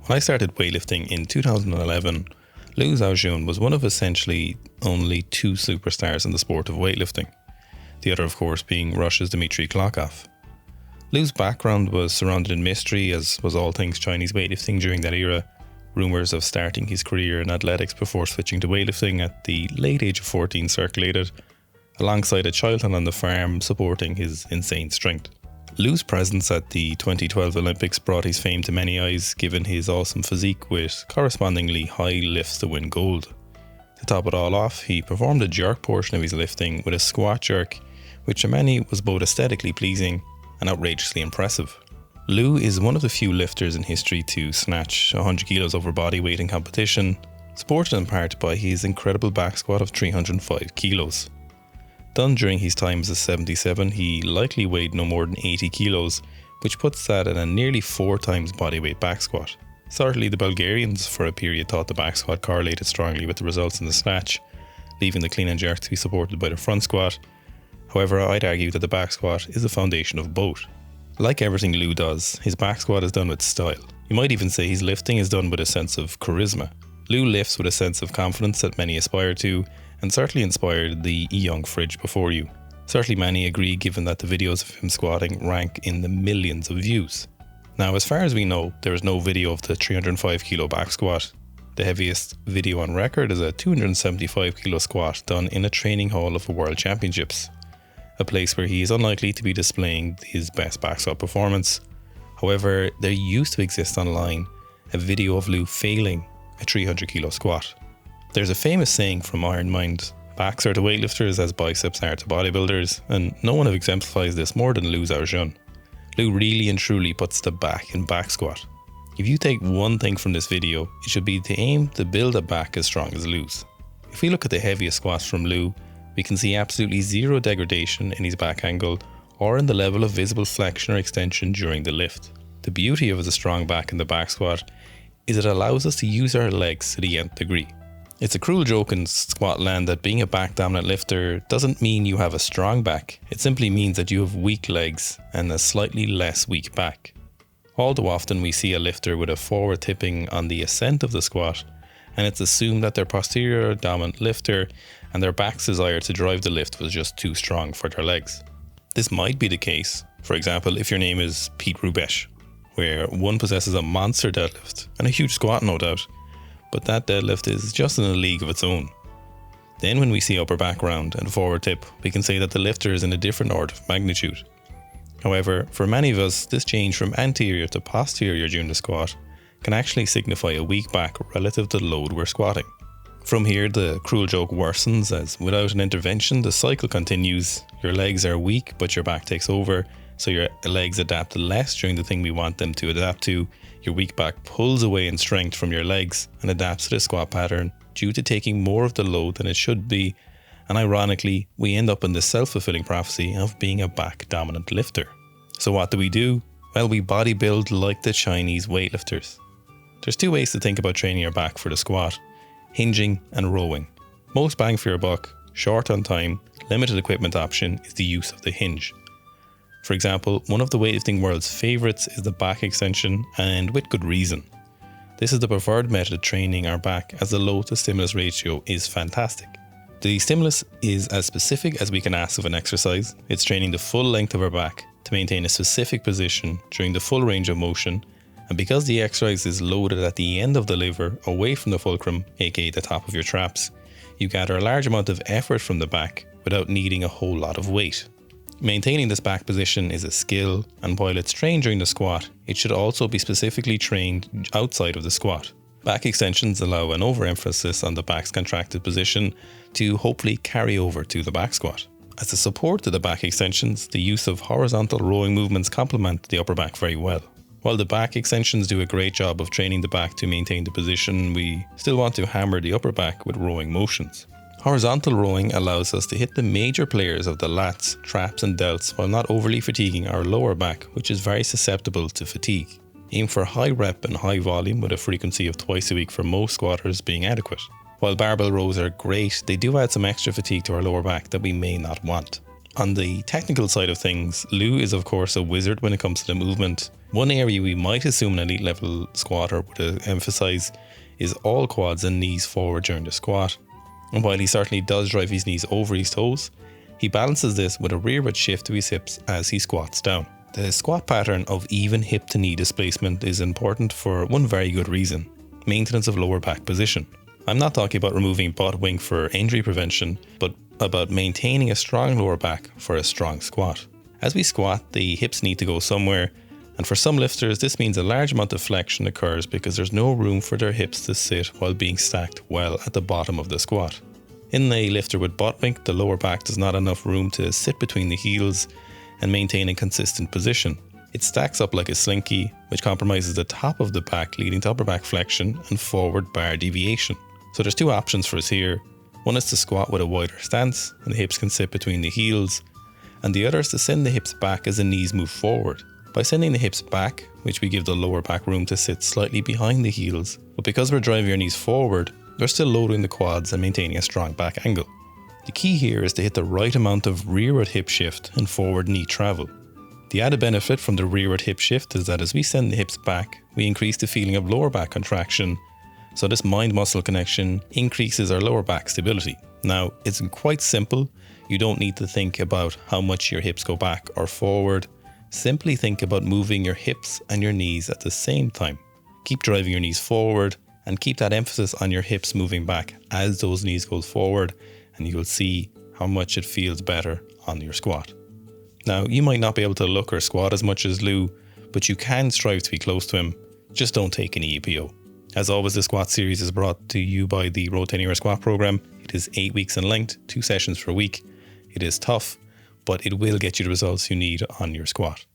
When I started weightlifting in 2011, Liu Xiaojun was one of essentially only two superstars in the sport of weightlifting, the other of course being Russia's Dmitry Klokov. Liu's background was surrounded in mystery, as was all things Chinese weightlifting during that era. Rumours of starting his career in athletics before switching to weightlifting at the late age of 14 circulated, alongside a childhood on the farm supporting his insane strength. Liu's presence at the 2012 Olympics brought his fame to many eyes, given his awesome physique with correspondingly high lifts to win gold. To top it all off, he performed a jerk portion of his lifting with a squat jerk, which to many was both aesthetically pleasing and outrageously impressive. Liu is one of the few lifters in history to snatch 100 kilos over body weight in competition, supported in part by his incredible back squat of 305 kilos. Done during his time as a 77, he likely weighed no more than 80 kilos, which puts that at a nearly 4 times bodyweight back squat. Certainly the Bulgarians for a period thought the back squat correlated strongly with the results in the snatch, leaving the clean and jerk to be supported by the front squat. However, I'd argue that the back squat is the foundation of both. Like everything Liu does, his back squat is done with style. You might even say his lifting is done with a sense of charisma. Liu lifts with a sense of confidence that many aspire to, and certainly inspired the young fridge before you. Certainly many agree, given that the videos of him squatting rank in the millions of views. Now, as far as we know, there is no video of the 305 kilo back squat. The heaviest video on record is a 275 kilo squat done in a training hall of the World Championships, a place where he is unlikely to be displaying his best back squat performance. However, there used to exist online a video of Liu failing a 300 kilo squat. There's a famous saying from Iron Mind, backs are to weightlifters as biceps are to bodybuilders, and no one exemplifies this more than Liu Xiaojun. Liu really and truly puts the back in back squat. If you take one thing from this video, it should be to aim to build a back as strong as Liu's. If we look at the heaviest squats from Liu, we can see absolutely zero degradation in his back angle or in the level of visible flexion or extension during the lift. The beauty of the strong back in the back squat is it allows us to use our legs to the nth degree. It's a cruel joke in squat land that being a back dominant lifter doesn't mean you have a strong back. It simply means that you have weak legs and a slightly less weak back. All too often we see a lifter with a forward tipping on the ascent of the squat, and it's assumed that their posterior dominant lifter and their back's desire to drive the lift was just too strong for their legs. This might be the case, for example, if your name is Pete Rubesh, where one possesses a monster deadlift and a huge squat, no doubt, but that deadlift is just in a league of its own. Then when we see upper back round and forward tip, we can say that the lifter is in a different order of magnitude. However, for many of us, this change from anterior to posterior during the squat can actually signify a weak back relative to the load we're squatting. From here, the cruel joke worsens as without an intervention, the cycle continues. Your legs are weak, but your back takes over, so your legs adapt less during the thing we want them to adapt to. Your weak back pulls away in strength from your legs and adapts to the squat pattern due to taking more of the load than it should be, and ironically, we end up in the self-fulfilling prophecy of being a back-dominant lifter. So what do? Well, we bodybuild like the Chinese weightlifters. There's 2 ways to think about training your back for the squat: hinging and rowing. Most bang for your buck, short on time, limited equipment option is the use of the hinge. For example, one of the weightlifting world's favourites is the back extension, and with good reason. This is the preferred method of training our back as the load to stimulus ratio is fantastic. The stimulus is as specific as we can ask of an exercise. It's training the full length of our back to maintain a specific position during the full range of motion, and because the exercise is loaded at the end of the liver away from the fulcrum, aka the top of your traps, you gather a large amount of effort from the back without needing a whole lot of weight. Maintaining this back position is a skill, and while it's trained during the squat, it should also be specifically trained outside of the squat. Back extensions allow an overemphasis on the back's contracted position to hopefully carry over to the back squat. As a support to the back extensions, the use of horizontal rowing movements complement the upper back very well. While the back extensions do a great job of training the back to maintain the position, we still want to hammer the upper back with rowing motions. Horizontal rowing allows us to hit the major players of the lats, traps and delts while not overly fatiguing our lower back, which is very susceptible to fatigue. Aim for high rep and high volume with a frequency of twice a week for most squatters being adequate. While barbell rows are great, they do add some extra fatigue to our lower back that we may not want. On the technical side of things, Lou is of course a wizard when it comes to the movement. One area we might assume an elite level squatter would emphasise is all quads and knees forward during the squat. And while he certainly does drive his knees over his toes, he balances this with a rearward shift to his hips as he squats down. The squat pattern of even hip to knee displacement is important for one very good reason: maintenance of lower back position. I'm not talking about removing butt wing for injury prevention, but about maintaining a strong lower back for a strong squat. As we squat, the hips need to go somewhere, and for some lifters this means a large amount of flexion occurs because there's no room for their hips to sit while being stacked well at the bottom of the squat. In a lifter with butt wink, the lower back does not have enough room to sit between the heels and maintain a consistent position. It stacks up like a slinky, which compromises the top of the back, leading to upper back flexion and forward bar deviation. So there's two options for us here. One is to squat with a wider stance and the hips can sit between the heels, and the other is to send the hips back as the knees move forward. By sending the hips back, which we give the lower back room to sit slightly behind the heels, but because we're driving our knees forward, we're still loading the quads and maintaining a strong back angle. The key here is to hit the right amount of rearward hip shift and forward knee travel. The added benefit from the rearward hip shift is that as we send the hips back, we increase the feeling of lower back contraction, so this mind-muscle connection increases our lower back stability. Now, it's quite simple. You don't need to think about how much your hips go back or forward. Simply think about moving your hips and your knees at the same time. Keep driving your knees forward and keep that emphasis on your hips moving back as those knees go forward, and you'll see how much it feels better on your squat. Now, you might not be able to look or squat as much as Lou, but you can strive to be close to him. Just don't take an EPO. As always, the squat series is brought to you by the Rotating Your Squat program. It is 8 weeks in length, 2 sessions per week. It is tough, but it will get you the results you need on your squat.